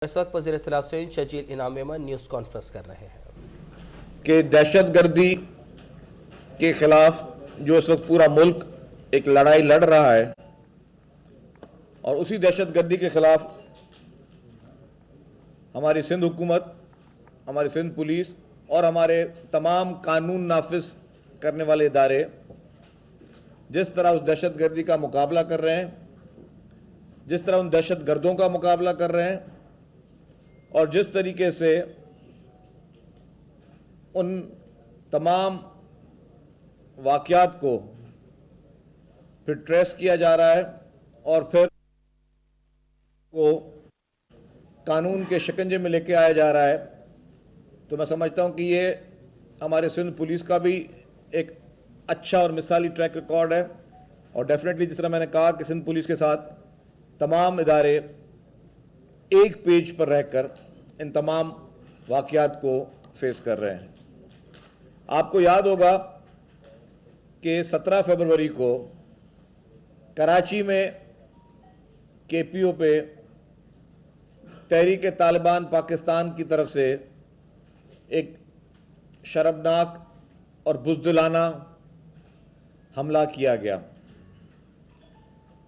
اس وقت وزیر اطلاع حسین شجیل انعام ایمن نیوز کانفرنس کر رہے ہیں کہ دہشت گردی کے خلاف جو اس وقت پورا ملک ایک لڑائی لڑ رہا ہے اور اسی دہشت گردی کے خلاف ہماری سندھ حکومت، ہماری سندھ پولیس اور ہمارے تمام قانون نافذ کرنے والے ادارے جس طرح اس دہشت گردی کا مقابلہ کر رہے ہیں، جس طرح ان دہشت گردوں کا مقابلہ کر رہے ہیں اور جس طریقے سے ان تمام واقعات کو پھر ٹریس کیا جا رہا ہے اور پھر کو قانون کے شکنجے میں لے کے آیا جا رہا ہے، تو میں سمجھتا ہوں کہ یہ ہمارے سندھ پولیس کا بھی ایک اچھا اور مثالی ٹریک ریکارڈ ہے اور ڈیفینیٹلی جس طرح میں نے کہا کہ سندھ پولیس کے ساتھ تمام ادارے ایک پیج پر رہ کر ان تمام واقعات کو فیس کر رہے ہیں۔ آپ کو یاد ہوگا کہ 17 فروری کو کراچی میں کے پی او پہ تحریک طالبان پاکستان کی طرف سے ایک شرمناک اور بزدلانہ حملہ کیا گیا۔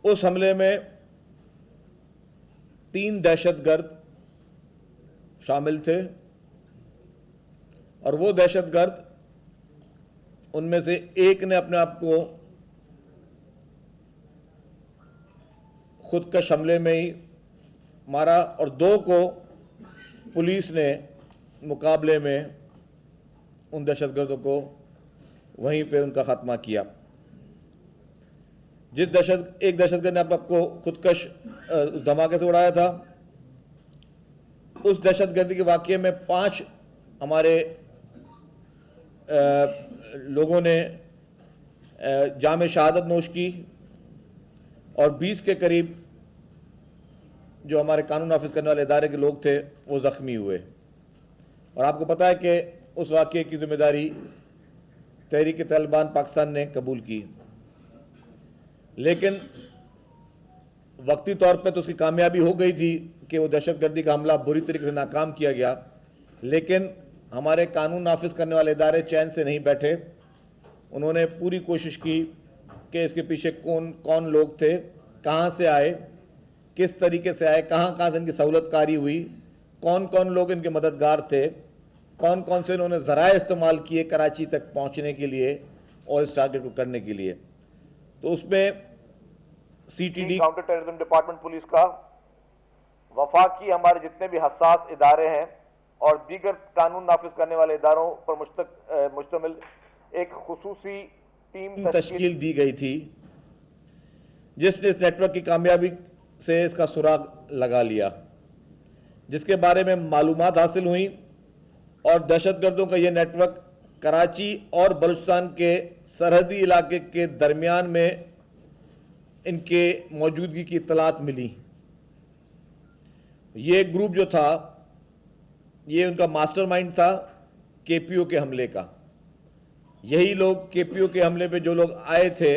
اس حملے میں 3 دہشت گرد شامل تھے اور وہ دہشت گرد ان میں سے ایک نے اپنے آپ کو خودکش حملے میں ہی مارا اور 2 کو پولیس نے مقابلے میں ان دہشت گردوں کو وہیں پہ ان کا خاتمہ کیا۔ ایک دہشت گرد نے آپ کو خودکش اس دھماکے سے اڑایا تھا۔ اس دہشت گردی کے واقعے میں 5 ہمارے لوگوں نے جام شہادت نوش کی اور 20 کے قریب جو ہمارے قانون نافذ کرنے والے ادارے کے لوگ تھے وہ زخمی ہوئے، اور آپ کو پتہ ہے کہ اس واقعے کی ذمہ داری تحریک طالبان پاکستان نے قبول کی، لیکن وقتی طور پہ تو اس کی کامیابی ہو گئی تھی کہ وہ دہشت گردی کا حملہ بری طریقے سے ناکام کیا گیا، لیکن ہمارے قانون نافذ کرنے والے ادارے چین سے نہیں بیٹھے۔ انہوں نے پوری کوشش کی کہ اس کے پیچھے کون لوگ تھے، کہاں سے آئے، کس طریقے سے آئے، کہاں سے ان کی سہولت کاری ہوئی، کون لوگ ان کے مددگار تھے، کون سے انہوں نے ذرائع استعمال کیے کراچی تک پہنچنے کے لیے اور اس ٹارگٹ کو کرنے کے لیے۔ تو اس میں C T D counter terrorism department police کا، وفاقی ہمارے جتنے بھی حساس ادارے ہیں اور دیگر قانون نافذ کرنے والے اداروں پر مشتمل ایک خصوصی ٹیم تشکیل دی گئی تھی جس نے اس نیٹ ورک کی کامیابی سے اس کا سراغ لگا لیا، جس کے بارے میں معلومات حاصل ہوئیں اور دہشت گردوں کا یہ نیٹ ورک کراچی اور بلوچستان کے سرحدی علاقے کے درمیان میں ان کے موجودگی کی اطلاعات ملی۔ یہ گروپ جو تھا یہ ان کا ماسٹر مائنڈ تھا کے پی او کے حملے کا۔ یہی لوگ کے پی او کے حملے پہ جو لوگ آئے تھے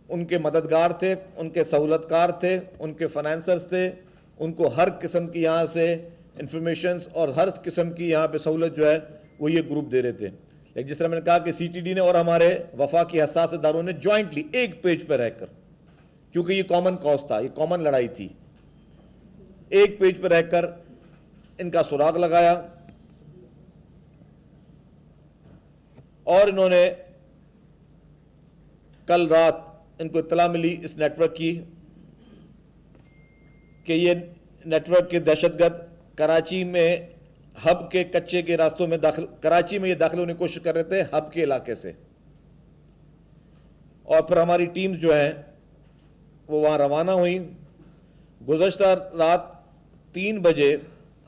ان کے مددگار تھے، ان کے سہولت کار تھے، ان کے فنانسرز تھے، ان کو ہر قسم کی یہاں سے انفارمیشنز اور ہر قسم کی یہاں پہ سہولت جو ہے وہ یہ گروپ دے رہے تھے۔ لیکن جس طرح میں نے کہا کہ سی ٹی ڈی نے اور ہمارے وفاقی حساس اداروں نے جوائنٹلی ایک پیج پہ رہ کر، کیونکہ یہ کامن کاز تھا، یہ کامن لڑائی تھی، ایک پیج پہ رہ کر ان کا سراغ لگایا اور انہوں نے کل رات ان کو اطلاع ملی اس نیٹ ورک کی کہ یہ نیٹ ورک کے دہشت گرد کراچی میں ہب کے کچے کے راستوں میں کراچی میں یہ داخل ہونے کی کوشش کر رہے تھے ہب کے علاقے سے، اور پھر ہماری ٹیمز جو ہیں وہ وہاں روانہ ہوئیں۔ گزشتہ رات 3 بجے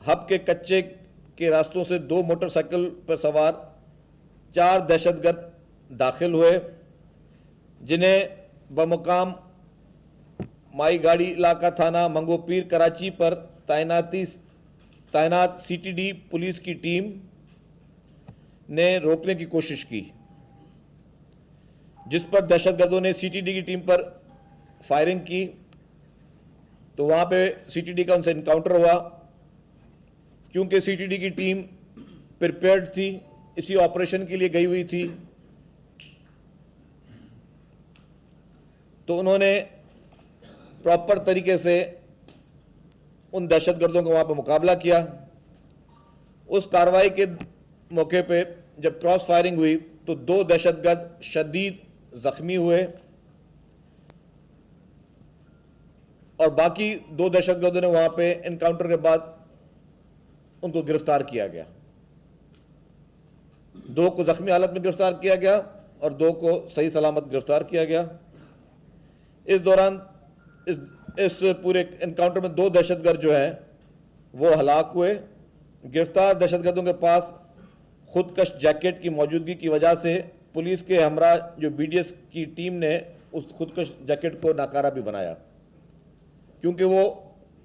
ہب کے کچے کے راستوں سے 2 موٹر سائیکل پر سوار 4 دہشت گرد داخل ہوئے، جنہیں بمقام مائی گاڑی علاقہ تھانہ منگو پیر کراچی پر تعینات سی ٹی ڈی پولیس کی ٹیم نے روکنے کی کوشش کی، جس پر دہشت گردوں نے سی ٹی ڈی کی ٹیم پر فائرنگ کی تو وہاں پہ سی ٹی ڈی کا ان سے انکاؤنٹر ہوا کیونکہ سی ٹی ڈی کی ٹیم پریپیئرڈ تھی، اسی آپریشن کے لیے گئی ہوئی تھی، تو انہوں نے پراپر طریقے سے ان دہشت گردوں کا وہاں پہ مقابلہ کیا۔ اس کارروائی کے موقع پہ جب کراس فائرنگ ہوئی تو 2 دہشت گرد شدید زخمی ہوئے اور باقی 2 دہشت گردوں نے وہاں پہ انکاؤنٹر کے بعد ان کو گرفتار کیا گیا۔ 2 کو زخمی حالت میں گرفتار کیا گیا اور 2 کو صحیح سلامت گرفتار کیا گیا۔ اس دوران اس پورے انکاؤنٹر میں 2 دہشت گرد جو ہیں وہ ہلاک ہوئے۔ گرفتار دہشت گردوں کے پاس خودکش جیکٹ کی موجودگی کی وجہ سے پولیس کے ہمراہ جو بی ڈی ایس کی ٹیم نے اس خودکش جیکٹ کو ناکارہ بھی بنایا، کیونکہ وہ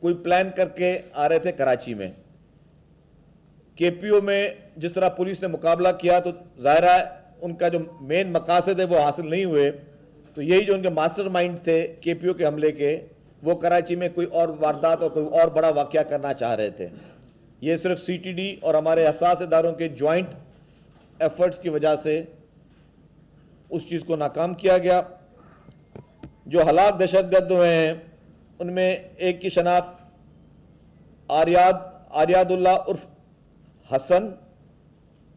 کوئی پلان کر کے آ رہے تھے کراچی میں۔ کے پی او میں جس طرح پولیس نے مقابلہ کیا تو ظاہر ہے ان کا جو مین مقاصد ہے وہ حاصل نہیں ہوئے، تو یہی جو ان کے ماسٹر مائنڈ تھے کے پی او کے حملے کے، وہ کراچی میں کوئی اور واردات اور کوئی اور بڑا واقعہ کرنا چاہ رہے تھے۔ یہ صرف سی ٹی ڈی اور ہمارے حساس اداروں کے جوائنٹ ایفرٹس کی وجہ سے اس چیز کو ناکام کیا گیا۔ جو ہلاک دہشت گرد ہوئے ہیں ان میں ایک کی شناخت آریاد اللہ عرف حسن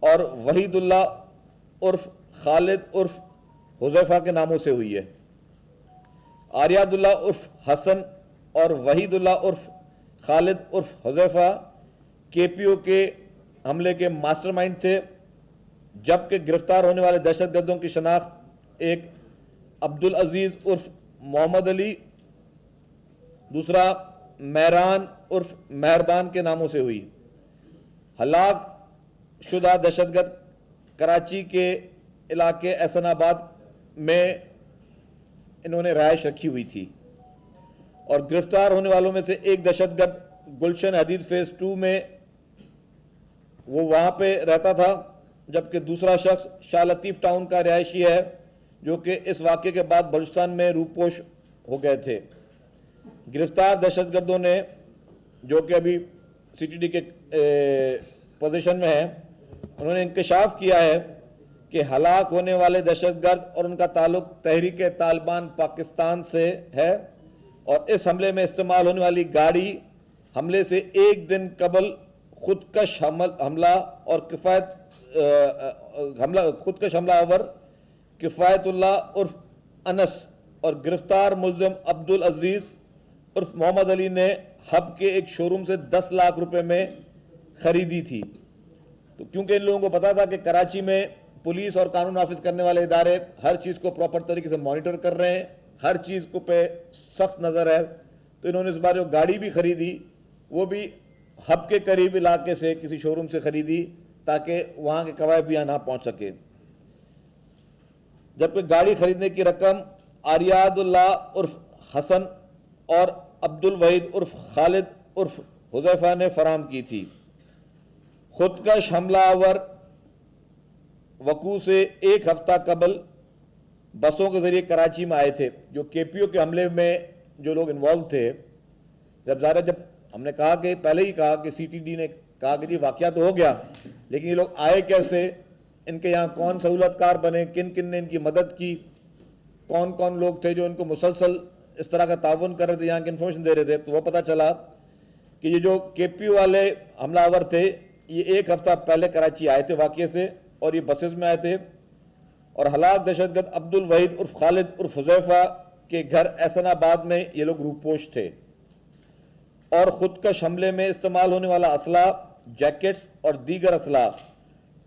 اور وحید اللہ عرف خالد عرف حذیفہ کے ناموں سے ہوئی ہے۔ آریاد اللہ عرف حسن اور وحید اللہ عرف خالد عرف حذیفہ کے پی او کے حملے کے ماسٹر مائنڈ تھے، جبکہ گرفتار ہونے والے دہشت گردوں کی شناخت ایک عبدالعزیز عرف محمد علی، دوسرا مہران عرف مہربان کے ناموں سے ہوئی۔ ہلاک شدہ دہشت گرد کراچی کے علاقے احسن آباد میں انہوں نے رہائش رکھی ہوئی تھی، اور گرفتار ہونے والوں میں سے ایک دہشت گرد گلشن حدید فیز 2 میں وہ وہاں پہ رہتا تھا، جبکہ دوسرا شخص شاہ لطیف ٹاؤن کا رہائشی ہے جو کہ اس واقعے کے بعد بلوچستان میں روپوش ہو گئے تھے۔ گرفتار دہشت گردوں نے، جو کہ ابھی سی ٹی ڈی کے پوزیشن میں ہیں، انہوں نے انکشاف کیا ہے کہ ہلاک ہونے والے دہشت گرد اور ان کا تعلق تحریک طالبان پاکستان سے ہے، اور اس حملے میں استعمال ہونے والی گاڑی حملے سے ایک دن قبل خودکش حملہ اور خودکش حملہ آور کفایت اللہ عرف انس اور گرفتار ملزم عبدالعزیز عرف محمد علی نے ہب کے ایک شو روم سے 10 لاکھ روپے میں خریدی تھی۔ تو کیونکہ ان لوگوں کو پتا تھا کہ کراچی میں پولیس اور قانون نافذ کرنے والے ادارے ہر چیز کو پراپر طریقے سے مانیٹر کر رہے ہیں، ہر چیز کو پہ سخت نظر ہے، تو انہوں نے اس بار جو گاڑی بھی خریدی وہ بھی ہب کے قریب علاقے سے کسی شو روم سے خریدی تاکہ وہاں کے قوائف بھی یہاں نہ پہنچ سکے۔ جبکہ گاڑی خریدنے کی رقم آریاد اللہ عرف حسن اور عبد الوحید عرف خالد عرف حذیفہ نے فراہم کی تھی۔ خودکش حملہ آور وقوع سے ایک ہفتہ قبل بسوں کے ذریعے کراچی میں آئے تھے، جو کے پی او کے حملے میں جو لوگ انوالو تھے۔ جب ہم نے کہا کہ پہلے ہی کہا کہ سی ٹی ڈی نے کہا کہ یہ واقعہ تو ہو گیا، لیکن یہ لوگ آئے کیسے، ان کے یہاں کون سہولت کار بنے، کن کن نے ان کی مدد کی، کون کون لوگ تھے جو ان کو مسلسل اس طرح کا تعاون کر رہے تھے، یہاں کی انفارمیشن دے رہے تھے، تو وہ پتہ چلا کہ یہ جو کے پی او والے حملہ آور تھے یہ ایک ہفتہ پہلے کراچی آئے تھے واقعے سے، اور یہ بسز میں آئے تھے، اور ہلاک دہشت گرد عبد الوحید عرف خالد عرف حذیفہ کے گھر احسن آباد میں یہ لوگ روپوش تھے، اور خودکش حملے میں استعمال ہونے والا اسلحہ، جیکٹس اور دیگر اسلحہ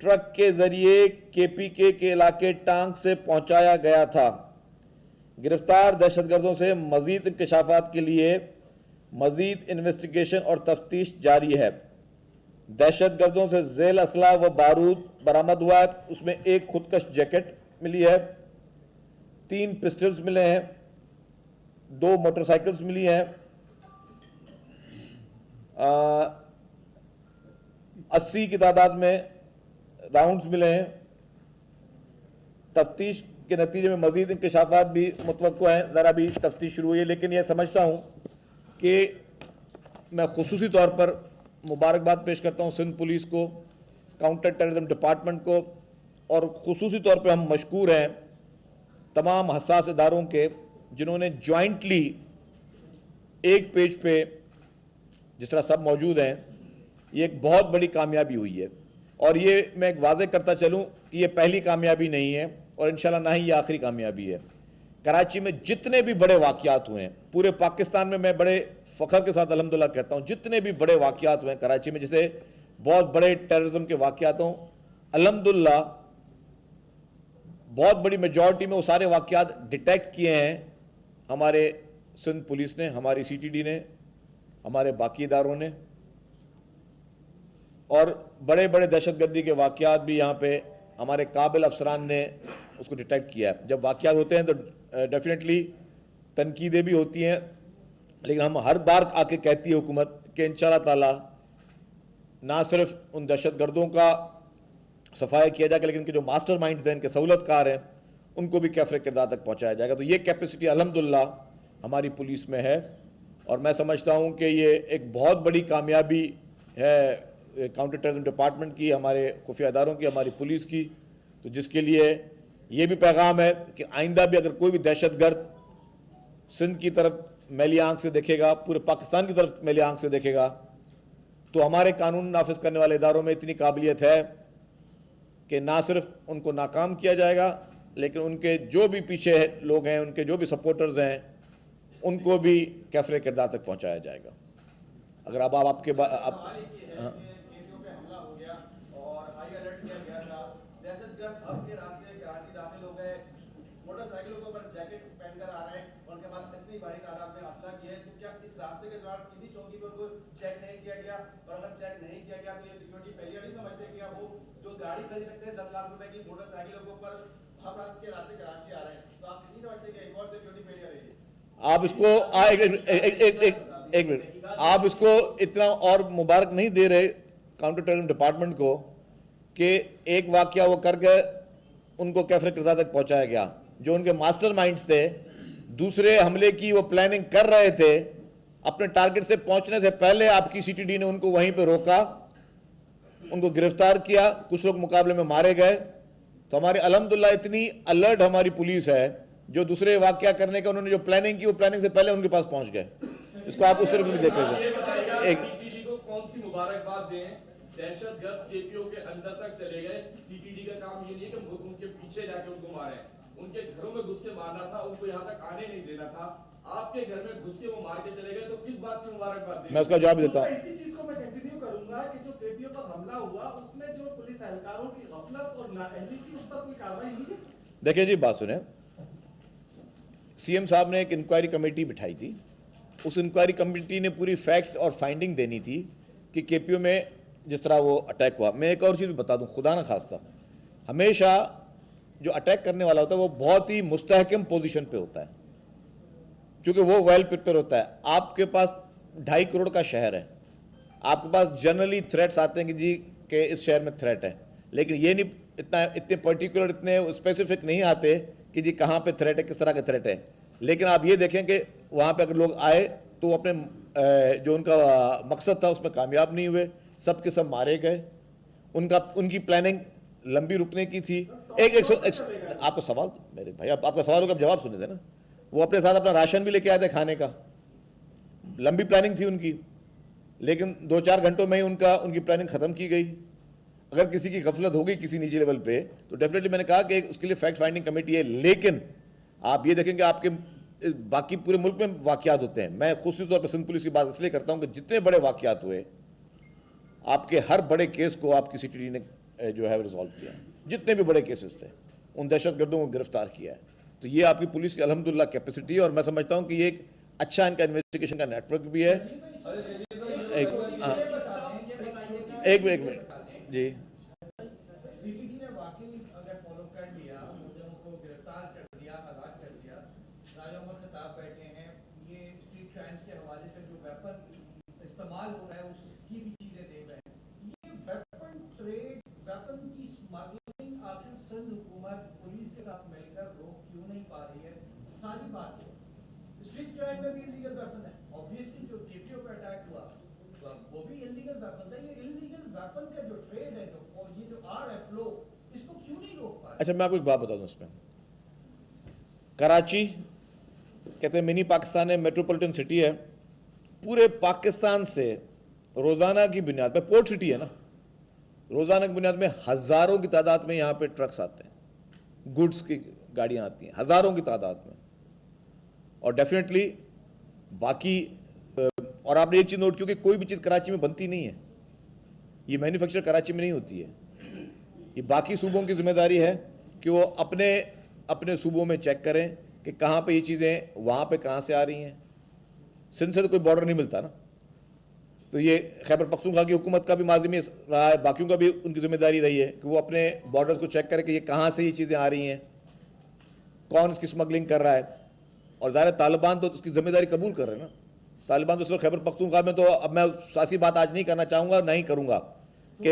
ٹرک کے ذریعے کے پی کے علاقے ٹانک سے پہنچایا گیا تھا۔ گرفتار دہشت گردوں سے مزید انکشافات کے لیے مزید انویسٹیگیشن اور تفتیش جاری ہے۔ دہشت گردوں سے ذیل اسلحہ و بارود برآمد ہوا ہے، اس میں ایک خودکش جیکٹ ملی ہے، 3 پسٹلز ملے ہیں، 2 موٹر سائیکلز ملی ہیں، 80 کی تعداد میں راؤنڈز ملے ہیں۔ تفتیش کے نتیجے میں مزید انکشافات بھی متوقع ہیں، ذرا بھی تفتیش شروع ہوئی ہے، لیکن یہ سمجھتا ہوں کہ میں خصوصی طور پر मुबारकबाद पेश करता हूँ सिंध पुलिस को, काउंटर टेररिज्म डिपार्टमेंट को, और खुसूसी तौर पे हम मशकूर हैं तमाम हसास इदारों के जिन्होंने जॉइंटली एक पेज पे जिस तरह सब मौजूद हैं, ये एक बहुत बड़ी कामयाबी हुई है। और ये मैं एक वाज़ेह करता चलूँ कि ये पहली कामयाबी नहीं है और इंशाल्लाह ना ही ये आखिरी कामयाबी है। कराची में जितने भी बड़े वाक़यात हुए हैं, पूरे पाकिस्तान में मैं बड़े फ़ख्र के साथ अल्हम्दुलिल्लाह कहता हूँ, जितने भी बड़े वाक़यात हुए हैं कराची में, जैसे बहुत बड़े टेररिज्म के वाक़यात हों, अल्हम्दुलिल्लाह बहुत बड़ी मेजॉरिटी में वो सारे वाक़यात डिटेक्ट किए हैं हमारे सिंध पुलिस ने, हमारी CTD ने, हमारे बाकी इदारों ने। और बड़े बड़े दहशतगर्दी के वाक़यात भी यहाँ पे हमारे काबिल अफसरान ने उसको डिटेक्ट किया है। जब वाक़यात होते हैं तो डेफिनेटली तनकीदें भी होती हैं, लेकिन हम हर बार आके कहती है हुकूमत कि इंशाअल्लाह ताला ना सिर्फ उन दहशतगर्दों का सफाया किया जाएगा, लेकिन इनके जो मास्टर माइंड्स हैं, इनके सहूलतकार हैं, उनको भी कैफरे किरदार तक पहुँचाया जाएगा। तो ये कैपेसिटी अल्हम्दुलिल्लाह हमारी पुलिस में है और मैं समझता हूँ कि ये एक बहुत बड़ी कामयाबी है काउंटर टेररिज्म डिपार्टमेंट की, हमारे खुफिया इदारों की, हमारी पुलिस की। तो जिसके लिए ये भी पैगाम है कि आइंदा भी अगर कोई भी दहशतगर्द सिंध की तरफ मैली आंख से देखेगा, पूरे पाकिस्तान की तरफ मैली आंख से देखेगा, तो हमारे कानून नाफिज करने वाले इदारों में इतनी काबिलियत है कि ना सिर्फ उनको नाकाम किया जाएगा, लेकिन उनके जो भी पीछे लोग हैं, उनके जो भी सपोर्टर्स हैं, उनको भी कैफरे किरदार तक पहुंचाया जाएगा। अगर अब आप आपके हाँ। आपके रास्ते कराची दाखिल हो गए, मोटरसाइकिलों के ऊपर जैकेट पहनकर आ रहे हैं, उनके पास इतनी बड़ी तादाद में असला किया है, तो क्या इस रास्ते के दौरान किसी चौकी पर उनको चेक नहीं किया गया? और अगर चेक नहीं किया गया तो ये सिक्योरिटी फेलियर नहीं समझते कि वो जो गाड़ी खरीद सकते हैं 10 लाख रुपए की मोटरसाइकिलों के ऊपर हम रात के रास्ते कराची आ रहे हैं, तो आप नहीं समझते कि एक और सिक्योरिटी फेलियर है? आप इसको एक मिनट, आप इसको इतना और मुबारक नहीं दे रहे काउंटर टेररिज्म डिपार्टमेंट को कि एक वाकया वो कर गए, उनको कैफरे किरदार तक पहुंचाया गया। जो उनके मास्टर माइंड्स थे, दूसरे हमले की वो प्लानिंग कर रहे थे, अपने टारगेट से पहुंचने से पहले आपकी CTD ने उनको वहीं पे रोका, उनको गिरफ्तार किया, कुछ लोग मुकाबले में मारे गए। तो हमारे अल्हम्दुलिल्लाह इतनी अलर्ट हमारी पुलिस है, जो दूसरे वाकया करने का उन्होंने जो प्लानिंग की, वो प्लानिंग से पहले उनके पास पहुंच गए। इसको आप उस तरफ भी देखेंगे। एक CTD को कौन सी मुबारकबाद दें? दहशतगर्द KPO के अंदर तक चले गए। CTD का काम ये नहीं है कि उनके पीछे जाके उनको मारे, उनके घरों में घुस के मारना था, उनको यहाँ तक आने नहीं देना था। आपके घर में घुस के वो मार के चले गए, तो किस बात की मुबारकबाद दें? मैं उसका जवाब देता हूँ। इसी चीज को मैं कंटिन्यू करूंगा कि जो KPO पर हमला हुआ उसमें जो पुलिस एहलकारों की गफलत और नाअहली की, उस पर कोई कार्रवाई हुई है? देखिए जी, बात सुने, CM साहब ने एक इंक्वायरी कमेटी बिठाई थी। उस इंक्वायरी कमेटी ने पूरी फैक्ट्स और फाइंडिंग देनी थी कि KPO में जिस तरह वो अटैक हुआ। मैं एक और चीज़ बता दूं, खुदा ना खास्ता, हमेशा जो अटैक करने वाला होता है वो बहुत ही मुस्तहकम पोजीशन पे होता है, क्योंकि वो वेल प्रिपेयर होता है। आपके पास 2.5 करोड़ का शहर है, आपके पास जनरली थ्रेट्स आते हैं कि जी कि इस शहर में थ्रेट है, लेकिन ये नहीं इतने पर्टिकुलर, इतने स्पेसिफिक नहीं आते कि जी कहाँ पे थ्रेट है, किस तरह का थ्रेट है। लेकिन आप ये देखें कि वहाँ पे अगर लोग आए तो अपने जो उनका मकसद था उसमें कामयाब नहीं हुए, सब के सब मारे गए। उनकी प्लानिंग लंबी रुकने की थी। आपका सवाल, मेरे भाई आपका सवाल का जवाब सुने थे ना। वो अपने साथ अपना राशन भी लेके आए थे खाने का, लंबी प्लानिंग थी उनकी, लेकिन 2-4 घंटों में ही उनकी प्लानिंग ख़त्म की गई। अगर किसी की गफलत हो गई किसी निजी लेवल पे, तो डेफिनेटली मैंने कहा कि उसके लिए फैक्ट फाइंडिंग कमेटी है। लेकिन आप ये देखेंगे आपके बाकी पूरे मुल्क में वाकयात होते हैं। मैं खुशी तौर पर सिंध पुलिस की बात इसलिए करता हूँ कि जितने बड़े वाकयात हुए, आपके हर बड़े केस को आपकी CTD ने जो है रिजॉल्व किया। जितने भी बड़े केसेस थे, उन दहशतगर्दों को गिरफ्तार किया है। तो ये आपकी पुलिस की अल्हम्दुलिल्लाह कैपेसिटी है, और मैं समझता हूँ कि ये एक अच्छा इनका इन्वेस्टिगेशन का नेटवर्क भी है। एक मिनट जी। CTD ने वाकई अगर फॉलो कर लिया, मुजरिमों को गिरफ्तार कर दिया, हलाक कर दिया, राजा उमर खताब बैठे हैं, ये स्ट्रीट क्राइम्स के हवाले से जो वेपन इस्तेमाल हो रहा है उसकी भी चीजें देख रहे हैं। ये वेपन ट्रेड, वेपन की स्मगलिंग आखिर सिंध हुकूमत पुलिस के साथ मिलकर रोक क्यों नहीं पा रही है? सारी बात है, स्ट्रीट क्राइम में भी इलीगल वेपन है। ऑब्वियसली जो KPO पे अटैक हुआ वो भी इलीगल वेपन वेपन का जो ट्रेड है, जो ये जो आर है फ्लो, इसको क्यों नहीं रोक पा रहे? अच्छा, मैं आपको एक बात बता दूं इसमें। कराची कहते हैं मिनी पाकिस्तान है, मेट्रोपॉलिटन सिटी है, पूरे पाकिस्तान से रोजाना की बुनियाद पे, पोर्ट सिटी है ना, रोजाना की बुनियाद में हजारों की तादाद में यहाँ पे ट्रक्स आते हैं, गुड्स की गाड़ियाँ आती हैं हजारों की तादाद में। और डेफिनेटली बाकी और आपने एक चीज़ नोट की कि कोई भी चीज़ कराची में बनती नहीं है, ये मैन्युफैक्चर कराची में नहीं होती है, ये बाकी सूबों की जिम्मेदारी है कि वो अपने अपने सूबों में चेक करें कि कहाँ पे ये चीज़ें वहाँ पे कहाँ से आ रही हैं। सिंध से तो कोई बॉर्डर नहीं मिलता ना, तो ये खैबर पख्तूनख्वा की हुकूमत का भी माजी में रहा है, बाकियों का भी उनकी जिम्मेदारी रही है कि वो अपने बॉर्डर्स को चेक करें कि ये कहाँ से ये चीज़ें आ रही हैं, कौन इसकी स्मगलिंग कर रहा है। और ज़ाहिर तालिबान तो उसकी जिम्मेदारी कबूल कर रहे हैं ना, तालिबान तो सिर्फ खैबर पख्तूनख्वा में, तो अब मैं सियासी बात आज नहीं करना चाहूँगा, नहीं करूँगा कि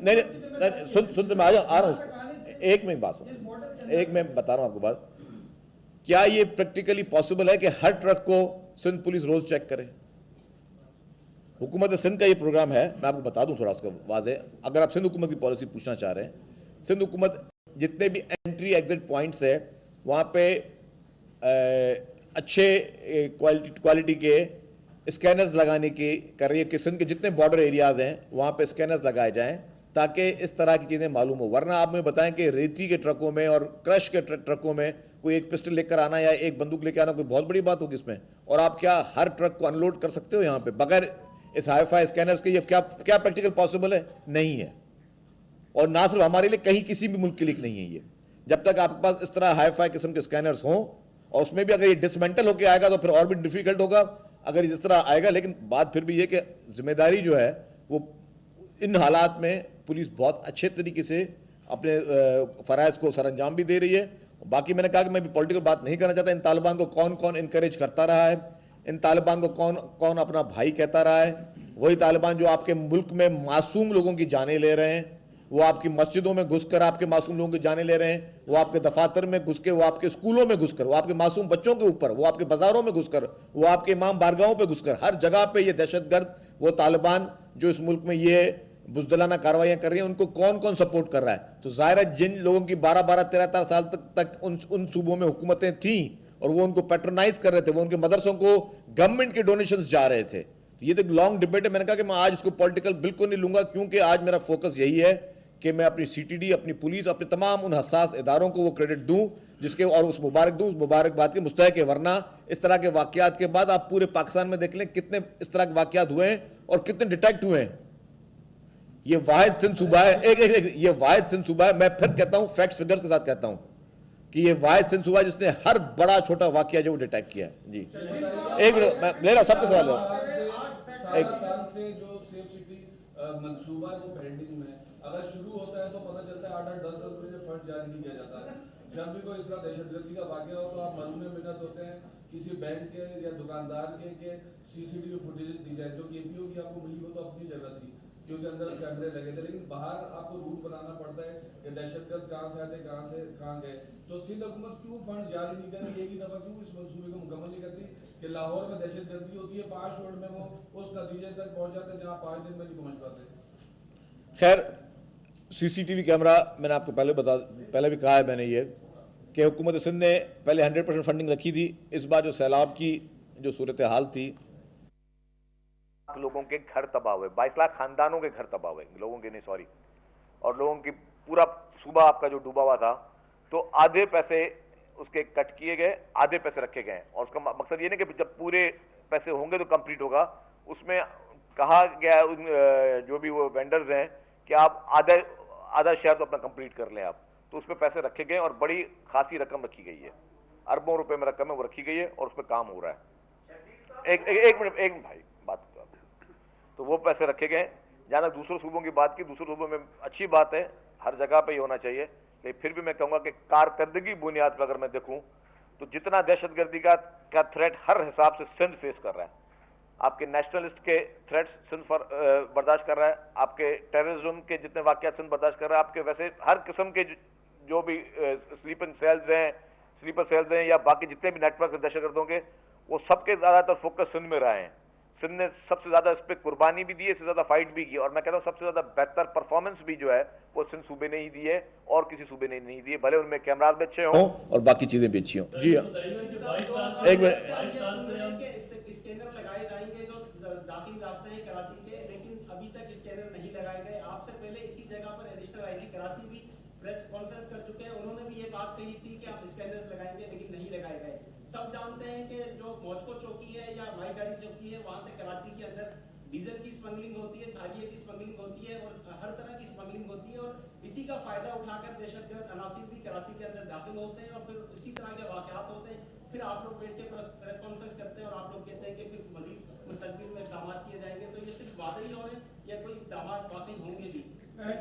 नहीं, सुन तो मैं आ रहा हूँ, एक मिनट बात सुन, एक मैं बता रहा हूँ आपको बात। क्या ये प्रैक्टिकली पॉसिबल है कि हर ट्रक को सिंध पुलिस रोज चेक करे? हुकूमत सिंध का ये प्रोग्राम है, मैं आपको बता दूं थोड़ा उसका वाज़े, अगर आप सिंध हुकूमत की पॉलिसी पूछना चाह रहे हैं, सिंध हुकूमत जितने भी एंट्री एग्जिट पॉइंट्स है वहाँ पे अच्छे क्वालिटी के स्कैनर्स लगाने की कर रही है कि सिंध के जितने बॉर्डर एरियाज़ हैं वहाँ पे स्कैनर्स लगाए जाएं ताकि इस तरह की चीज़ें मालूम हो। वरना आप मुझे बताएं कि रेती के ट्रकों में और क्रश के ट्रकों में कोई एक पिस्टल लेकर आना या एक बंदूक लेकर आना कोई बहुत बड़ी बात होगी इसमें? और आप क्या हर ट्रक को अनलोड कर सकते हो यहाँ पे बगैर इस हाईफाई स्कैनर्स के? ये क्या प्रैक्टिकल पॉसिबल है? नहीं है। और ना सिर्फ हमारे लिए, कहीं किसी भी मुल्क के लिए नहीं है ये। जब तक आपके पास इस तरह हाईफाई किस्म के स्कैनर्स हों, और उसमें भी अगर ये डिसमेंटल होकर आएगा तो फिर और भी डिफिकल्ट होगा अगर इस तरह आएगा। लेकिन बात फिर भी ये कि जिम्मेदारी जो है वो इन हालात में पुलिस बहुत अच्छे तरीके से अपने फ़राइज़ को सरअंजाम भी दे रही है। बाकी मैंने कहा कि मैं भी पॉलिटिकल बात नहीं करना चाहता। इन तालिबान को कौन कौन इनकरेज करता रहा है, इन तालिबान को कौन कौन अपना भाई कहता रहा है, वही तालिबान जो आपके मुल्क में मासूम लोगों की जानें ले रहे हैं, वो आपकी मस्जिदों में घुसकर आपके मासूम लोगों की जानें ले रहे हैं, वो आपके दफातर में घुस के, वो आपके स्कूलों में घुसकर, वो आपके मासूम बच्चों के ऊपर, वो आपके बाजारों में घुसकर, वो आपके इमाम बारगाहों पे घुसकर, हर जगह पे ये दहशतगर्द वो तालिबान जो इस मुल्क में ये बुज़दिलाना कार्रवाइयाँ कर रही हैं, उनको कौन कौन सपोर्ट कर रहा है? तो ज़ाहिर है जिन लोगों की 12-12, 13-13 साल तक उन सूबों में हुकूमतें थीं और वो उनको पैट्रोनाइज कर रहे थे, वो उनके मदरसों को गवर्नमेंट के डोनेशंस जा रहे थे। तो ये तो लॉन्ग डिबेट है। मैंने कहा कि मैं आज इसको पॉलिटिकल बिल्कुल नहीं लूंगा, क्योंकि आज मेरा फोकस यही है कि मैं अपनी CTD, अपनी पुलिस, अपने तमाम उन हसास इदारों को वो क्रेडिट दूं जिसके, और उस मुबारकबाद के मुस्तहिक है। वरना इस तरह के वाकयात के बाद आप पूरे पाकिस्तान में देख लें कितने इस तरह के वाकयात हुए हैं और कितने डिटेक्ट हुए हैं। ये वाहिद सिंध सूबा है, ये वाहिद सिंध सूबा है, मैं फिर कहता हूं, फैक्ट्स फिगर्स के साथ कहता हूं कि ये वाहिद सिंध सूबा है जिसने हर बड़ा छोटा वाकया जो डिटेक्ट किया है। जी एक मिनट मैं ले रहा, सबके सवाल एक साल से जो सेफ सिटी मंसूबा जो पेंडिंग में अगर शुरू होता है तो पता चलता है 8-10 रुपए से फंड जारी नहीं किया जाता है। जब भी कोई इस तरह दहशतगर्दी का वाकया हो तो आप मालूम मिन्नत होते हैं किसी बैंक के या दुकानदार के CCTV फुटेजेस दी जाए, जो कि APO की आपको मिली हो तो अपनी जगह थी क्योंकि अंदर कैमरे लगे थे, लेकिन बाहर आपको रूट बनाना पड़ता है कि दहशतगर्द कहाँ से आते, कहाँ से कहाँ गए। तो सिंध हुकूमत क्यों फंड जारी नहीं करती, एक ही दफा क्यों इस मंसूबे को मुकम्मल नहीं करती कि लाहौर में दहशतगर्दी होती है 5 रोड में वो उस नतीजे तक पहुंच जाते हैं जहाँ 5 दिन में नहीं पहुंच पाते। खैर CCTV कैमरा मैंने आपको पहले भी कहा है मैंने ये कि हुकूमत सिंध ने पहले 100% फंडिंग रखी थी। इस बार जो सैलाब की जो सूरत हाल थी, लोगों के घर तबाह हुए, 22 लाख खानदानों के घर तबाह हुए, लोगों के नहीं सॉरी, और लोगों की पूरा सूबा आपका जो डूबा हुआ था, तो आधे पैसे उसके कट किए गए, आधे पैसे रखे गए। और उसका मकसद ये नहीं कि जब पूरे पैसे होंगे तो कंप्लीट होगा। उसमें कहा गया जो भी वो वेंडर्स हैं कि आप आधा शेयर तो अपना कंप्लीट कर लें आप, तो उस पर पैसे रखे गए और बड़ी खासी रकम रखी गई है, अरबों रुपए में रकम है वो रखी गई है और उस पर काम हो रहा है। एक मिनट भाई बात, तो वो पैसे रखे गए। जहाँ तक दूसरे सूबों की बात की, दूसरे सूबों में अच्छी बात है, हर जगह पे ही होना चाहिए, लेकिन फिर भी मैं कहूँगा कि कारकर्दगी बुनियाद पर अगर मैं देखूँ तो जितना दहशतगर्दी का थ्रेट हर हिसाब से सिंध फेस कर रहा है, आपके नेशनलिस्ट के थ्रेट्स सिंध बर्दाश्त कर रहा है, आपके टेररिज्म के जितने वाकयात सिंध बर्दाश्त कर रहा है, आपके वैसे हर किस्म के जो भी स्लीपर सेल्स हैं या बाकी जितने भी नेटवर्क दहशतगर्दों के, वो सबके ज़्यादातर फोकस सिंध में रहे हैं। सिंध ने सबसे ज्यादा इस पे कुर्बानी भी दी है, इससे ज्यादा फाइट भी की, और मैं कहता हूँ सबसे ज्यादा बेहतर परफॉर्मेंस भी जो है वो सिंध सूबे ने ही दी है और किसी सूबे ने नहीं दी है, भले उनमें कैमराज भी अच्छे हों और बाकी चीजें भी अच्छी हों। जी हाँ, एक मिनट। स्कैनर लगाए जाएंगे जो दाखिली रास्ते हैं कराची के, लेकिन अभी तक स्कैनर नहीं लगाए गए। आपसे पहले इसी जगह पर एडिशनल आईजी कराची भी प्रेस कॉन्फ्रेंस कर चुके हैं, उन्होंने भी ये बात कही थी कि आप स्कैनर्स लगाएंगे, लेकिन नहीं लगाए गए। सब जानते हैं कि जो मॉस्को चौकी है या माई गाड़ी चौकी है, वहां से कराची के अंदर डीजल की स्मगलिंग होती है, छालिए की स्मगलिंग होती है और हर तरह की स्मगलिंग होती है, और इसी का फायदा उठाकर दहशतगर्द अनासिर भी कराची के अंदर दाखिल होते हैं और फिर उसी तरह के वाकयात होते हैं। फिर आप लोग बैठ के प्रेस कॉन्फ्रेंस करते हैं और आप लोग कहते हैं कि फिर मजीद मुस्तकबिल में इक़दाम किए जाएंगे। तो ये सिर्फ वादे ही हो रहे हैं या कोई इक़दाम वाकई होंगे भी?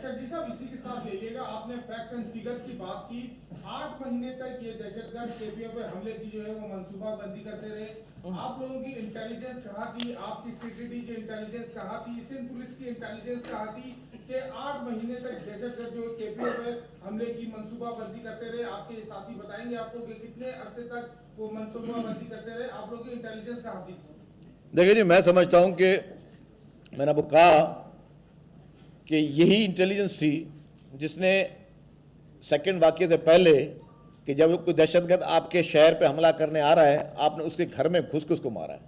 शेट्टी साहब, इसी के साथ ले लीजिएगा, आपने फैक्ट्स एंड फिगर की बात की। 8 महीने तक ये दहशतगर्द केपीओ पे हमले की जो है वो मंसूबाबंदी करते रहे। आप लोगों की इंटेलिजेंस कहाँ थी, आपकी सीटीडी की इंटेलिजेंस कहाँ थी, सिंध पुलिस की इंटेलिजेंस कहाँ थी कि 8 महीने तक दहशतगर्द जो केपीओ पे हमले की मंसूबाबंदी करते रहे? आपके साथी बताएंगे आपको कि कितने अरसे तक वो मंसूबाबंदी करते रहे, आप लोगों की इंटेलिजेंस कहाँ थी? देखिए जी, मैं समझता हूं कि मैंने आपको कहा कि यही इंटेलिजेंस थी जिसने सेकंड वाक़ये से पहले कि जब कोई दहशतगर्द आपके शहर पे हमला करने आ रहा है, आपने उसके घर में घुस के उसको मारा है।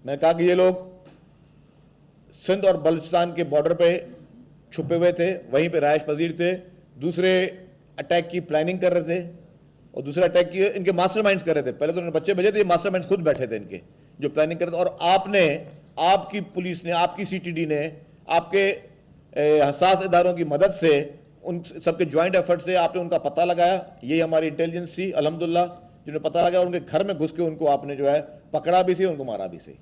मैंने कहा कि ये लोग सिंध और बलूचिस्तान के बॉर्डर पे छुपे हुए थे, वहीं पे रहायश पजीर थे, दूसरे अटैक की प्लानिंग कर रहे थे और दूसरा अटैक की इनके मास्टरमाइंड्स कर रहे थे। पहले तो उन्होंने बच्चे भेजे थे, ये मास्टरमाइंड्स खुद बैठे थे इनके जो प्लानिंग कर रहे थे। और आपने, आपकी पुलिस ने, आपकी सीटीडी ने, आपके हसास इदारों की मदद से, उन सबके ज्वाइंट एफर्ट से आपने उनका पता लगाया। यही हमारी इंटेलिजेंस थी अल्हम्दुलिल्लाह, जिन्होंने पता लगाया, उनके घर में घुस के उनको आपने जो है पकड़ा भी सही, उनको मारा भी सही।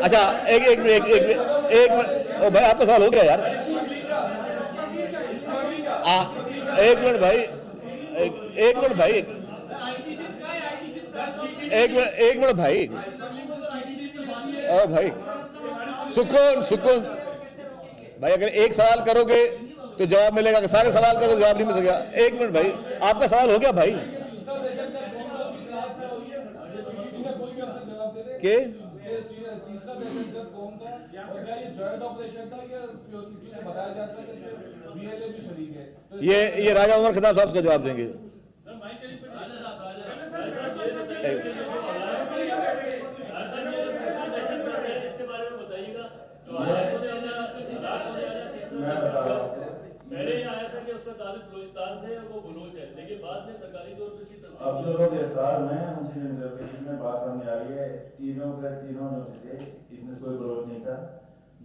अच्छा, एक मिनट ओ भाई, आपका सवाल हो गया यार। एक मिनट भाई, एक मिनट भाई, एक मिनट भाई, ओ भाई, सुकून भाई, अगर एक सवाल करोगे तो जवाब मिलेगा, कि सारे सवाल करो जवाब नहीं मिल सकेगा। एक मिनट भाई, आपका सवाल हो गया भाई के तीसरा दहशतगर्द कौन था और क्या ये जॉइंट ऑपरेशन था या पीछे बताया जाता है कि बीएलए भी शरीक है? ये राजा उमर खिताब साहब का जवाब देंगे। पहले ही आया था कि उसका ताल्लुक बलूचिस्तान से है, वो बलूच है, लेकिन बाद में सरकारी तौर पर इसकी तस्दीक अब जो लोग गिरफ्तार हुए हैं उनसे इन्वेस्टिगेशन में बात सामने आ रही है, तीनों जो थे इसमें कोई बलोच नहीं था,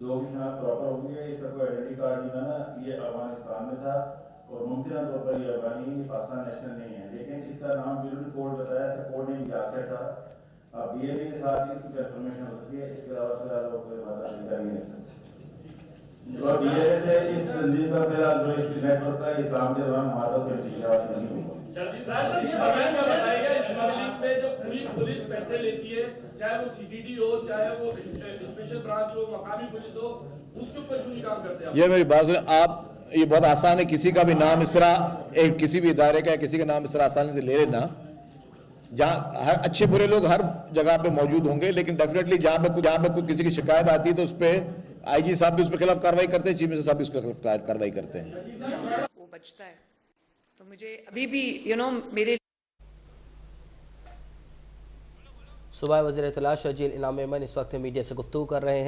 दो की शनाख्त प्रॉपर हो गई है, इसका कोई आइडेंटिटी कार्ड नहीं बना, ये अफगानिस्तान में था और मुमकिन तौर पर ये अफगानी पाकिस्तान नेशनल नहीं है, लेकिन इसका नाम बिल्कुल कोड बताया था, कोड नेम यासिर था। अब बीएलए के साथ ही कुछ इन्फॉर्मेशन हो सकती है, इसके अलावा फिलहाल लोग कोई बात नहीं करेंगे। और बीएलए से इस तंजीम का फिलहाल जो इसकी नेटवर्क का इस्लाम के दौरान हमारा कोई शिकायत नहीं हुई। जो पूरी पुलिस पैसे लेती है, चाहे वो सीटीडी हो, चाहे वो स्पेशल ब्रांच हो, मकामी पुलिस हो, उसके ऊपर क्यों नहीं काम करते हैं? ये मेरी बात सुनिए आप, ये बहुत आसान है, किसी का भी नाम इस तरह, एक किसी भी इदारे का किसी का नाम इस तरह आसानी से ले लेना। जहाँ हर अच्छे बुरे लोग हर जगह पे मौजूद होंगे, लेकिन डेफिनेटली जहाँ पे कोई किसी की शिकायत आती है तो उस पर आईजी साहब भी उसके खिलाफ कार्रवाई करते हैं, चीफ मिनिस्टर साहब भी उसके खिलाफ कार्रवाई करते हैं। वो बचता है तो मुझे अभी भी मेरे सूबाई वज़ीर इत्तला शर्जील इनाम मेमन इस वक्त मीडिया से गुफ्तगू कर रहे हैं।